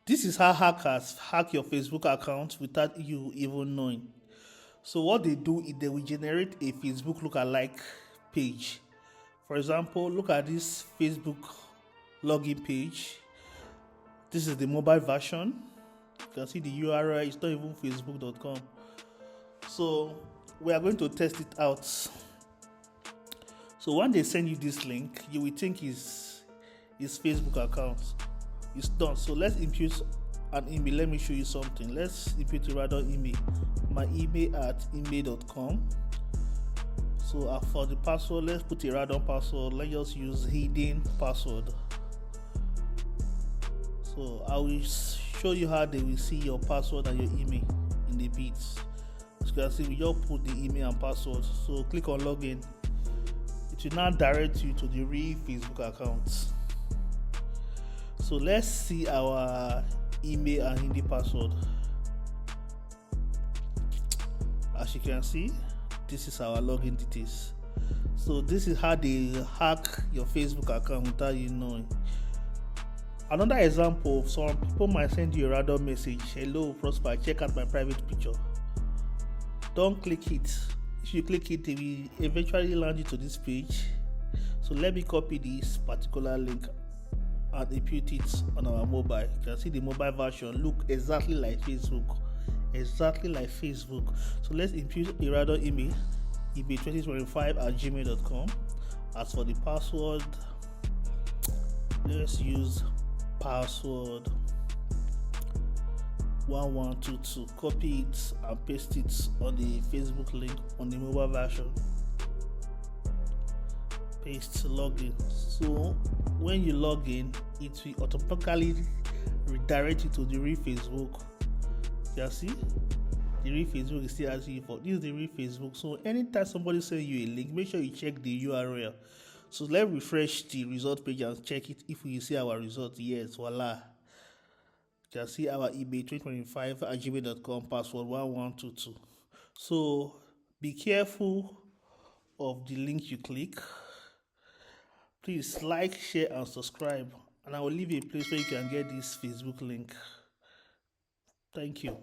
This is how hackers hack your Facebook account without you even knowing. So what they do is they will generate a Facebook lookalike page. For example, look at this Facebook login page. This is the mobile version. You can see the URL, it's not even facebook.com. So we are going to test it out. So when they send you this link, you will think it's Facebook account. It's done. So let's impute an email. Let me show you something. Let's impute a random email. My email at email.com. So for the password, let's put a random password. Let's just use hidden password. So I will show you how they will see your password and your email in the bits. As you can see, we just put the email and password. So click on login. It will now direct you to the real Facebook account. So let's see our email and Hindi password. As you can see, this is our login details. So this is how they hack your Facebook account without you knowing. Another example, some people might send you a random message. Hello Prosper, check out my private picture. Don't click it. If you click it, it will eventually land you to this page. So let me copy this particular link and impute it on our mobile. You can see the mobile version look exactly like Facebook. So let's impute a random email, email2025@gmail.com. As for the password, let's use password 1122. Copy it and paste it on the Facebook link on the mobile version. Paste login. So when you log in, it will automatically redirect you to the real Facebook. You can see the real Facebook is still asking you for this is the real Facebook. So anytime somebody sends you a link, make sure you check the URL. So let's refresh the result page and check it. If we see our result, yes, voila. You can see our email 2025@gmail.com, password 1122. So be careful of the link you click. Please like, share, and subscribe. And I will leave a place where you can get this Facebook link. Thank you.